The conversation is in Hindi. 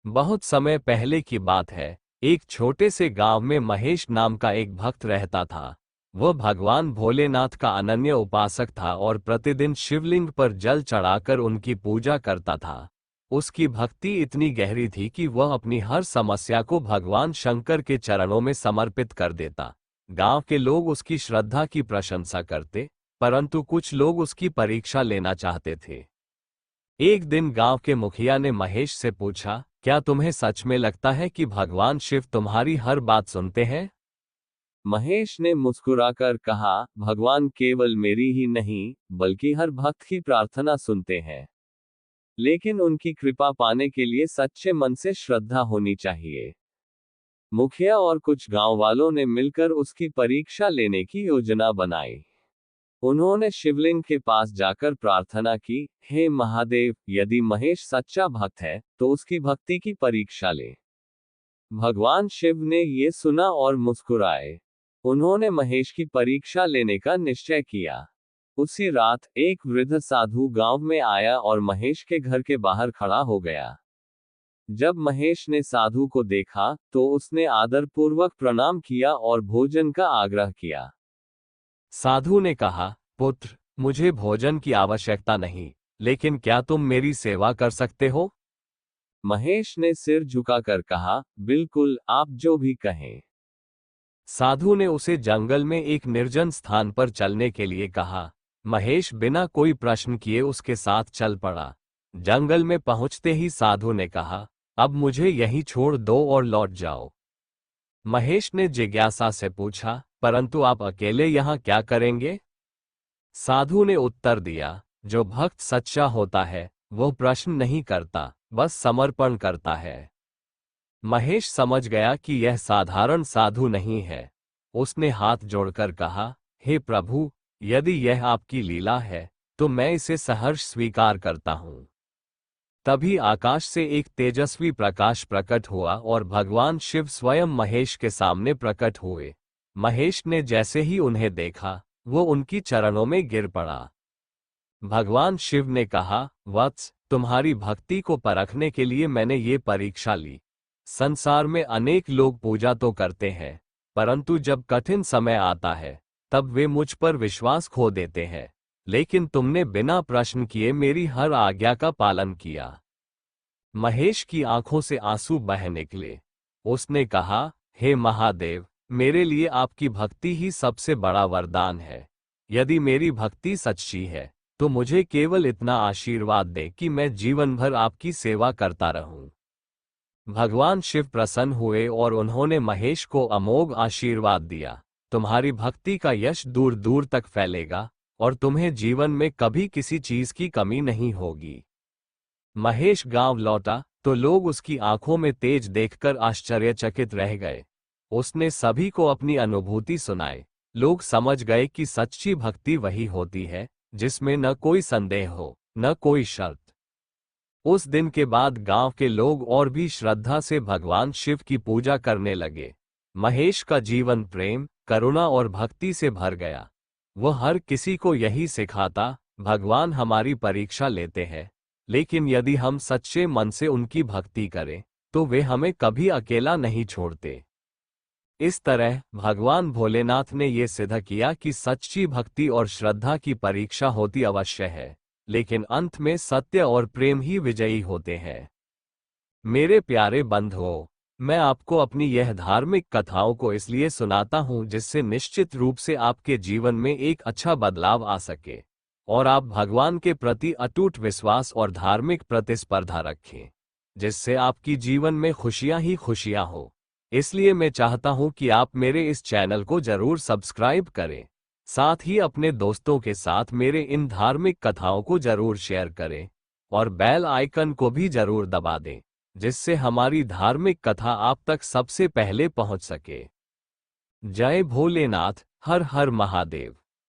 बहुत समय पहले की बात है। एक छोटे से गांव में महेश नाम का एक भक्त रहता था। वह भगवान भोलेनाथ का अनन्य उपासक था और प्रतिदिन शिवलिंग पर जल चढ़ाकर उनकी पूजा करता था। उसकी भक्ति इतनी गहरी थी कि वह अपनी हर समस्या को भगवान शंकर के चरणों में समर्पित कर देता। गांव के लोग उसकी श्रद्धा की प्रशंसा करते, परंतु कुछ लोग उसकी परीक्षा लेना चाहते थे। एक दिन गांव के मुखिया ने महेश से पूछा, क्या तुम्हें सच में लगता है कि भगवान शिव तुम्हारी हर बात सुनते हैं? महेश ने मुस्कुराकर कहा, भगवान केवल मेरी ही नहीं, बल्कि हर भक्त की प्रार्थना सुनते हैं। लेकिन उनकी कृपा पाने के लिए सच्चे मन से श्रद्धा होनी चाहिए। मुखिया और कुछ गांव वालों ने मिलकर उसकी परीक्षा लेने की योजना बनाई। उन्होंने शिवलिंग के पास जाकर प्रार्थना की, हे महादेव, यदि महेश सच्चा भक्त है, तो उसकी भक्ति की परीक्षा ले। भगवान शिव ने ये सुना और मुस्कुराए। उन्होंने महेश की परीक्षा लेने का निश्चय किया। उसी रात एक वृद्ध साधु गांव में आया और महेश के घर के बाहर खड़ा हो गया। जब महेश ने साधु को देखा, तो उसने आदरपूर्वक प्रणाम किया और भोजन का आग्रह किया। साधु ने कहा, पुत्र, मुझे भोजन की आवश्यकता नहीं, लेकिन क्या तुम मेरी सेवा कर सकते हो? महेश ने सिर झुकाकर कहा, बिल्कुल, आप जो भी कहें। साधु ने उसे जंगल में एक निर्जन स्थान पर चलने के लिए कहा। महेश बिना कोई प्रश्न किए उसके साथ चल पड़ा। जंगल में पहुंचते ही साधु ने कहा, अब मुझे यहीं छोड़ दो और लौट जाओ। महेश ने जिज्ञासा से पूछा, परंतु आप अकेले यहाँ क्या करेंगे? साधु ने उत्तर दिया, जो भक्त सच्चा होता है, वह प्रश्न नहीं करता, बस समर्पण करता है। महेश समझ गया कि यह साधारण साधु नहीं है। उसने हाथ जोड़कर कहा, हे प्रभु, यदि यह आपकी लीला है, तो मैं इसे सहर्ष स्वीकार करता हूँ। तभी आकाश से एक तेजस्वी प्रकाश प्रकट हुआ और भगवान शिव स्वयं महेश के सामने प्रकट हुए। महेश ने जैसे ही उन्हें देखा, वो उनकी चरणों में गिर पड़ा। भगवान शिव ने कहा, वत्स, तुम्हारी भक्ति को परखने के लिए मैंने ये परीक्षा ली। संसार में अनेक लोग पूजा तो करते हैं, परंतु जब कठिन समय आता है, तब वे मुझ पर विश्वास खो देते हैं। लेकिन तुमने बिना प्रश्न किए मेरी हर आज्ञा का पालन किया। महेश की आंखों से आंसू बह निकले। उसने कहा, हे महादेव, मेरे लिए आपकी भक्ति ही सबसे बड़ा वरदान है। यदि मेरी भक्ति सच्ची है, तो मुझे केवल इतना आशीर्वाद दें कि मैं जीवन भर आपकी सेवा करता रहूं। भगवान शिव प्रसन्न हुए और उन्होंने महेश को अमोघ आशीर्वाद दिया, तुम्हारी भक्ति का यश दूर दूर तक फैलेगा और तुम्हें जीवन में कभी किसी चीज की कमी नहीं होगी। महेश गांव लौटा तो लोग उसकी आंखों में तेज देखकर आश्चर्यचकित रह गए। उसने सभी को अपनी अनुभूति सुनाई। लोग समझ गए कि सच्ची भक्ति वही होती है जिसमें न कोई संदेह हो, न कोई शर्त। उस दिन के बाद गांव के लोग और भी श्रद्धा से भगवान शिव की पूजा करने लगे। महेश का जीवन प्रेम, करुणा और भक्ति से भर गया। वह हर किसी को यही सिखाता, भगवान हमारी परीक्षा लेते हैं, लेकिन यदि हम सच्चे मन से उनकी भक्ति करें, तो वे हमें कभी अकेला नहीं छोड़ते। इस तरह भगवान भोलेनाथ ने ये सिद्ध किया कि सच्ची भक्ति और श्रद्धा की परीक्षा होती अवश्य है, लेकिन अंत में सत्य और प्रेम ही विजयी होते हैं। मेरे प्यारे बंधुओं, मैं आपको अपनी यह धार्मिक कथाओं को इसलिए सुनाता हूं जिससे निश्चित रूप से आपके जीवन में एक अच्छा बदलाव आ सके और आप भगवान के प्रति अटूट विश्वास और धार्मिक प्रतिस्पर्धा रखें, जिससे आपकी जीवन में खुशियां ही खुशियां हो। इसलिए मैं चाहता हूं कि आप मेरे इस चैनल को जरूर सब्सक्राइब करें, साथ ही अपने दोस्तों के साथ मेरे इन धार्मिक कथाओं को जरूर शेयर करें और बेल आइकन को भी जरूर दबा दें, जिससे हमारी धार्मिक कथा आप तक सबसे पहले पहुंच सके। जय भोलेनाथ, हर हर महादेव।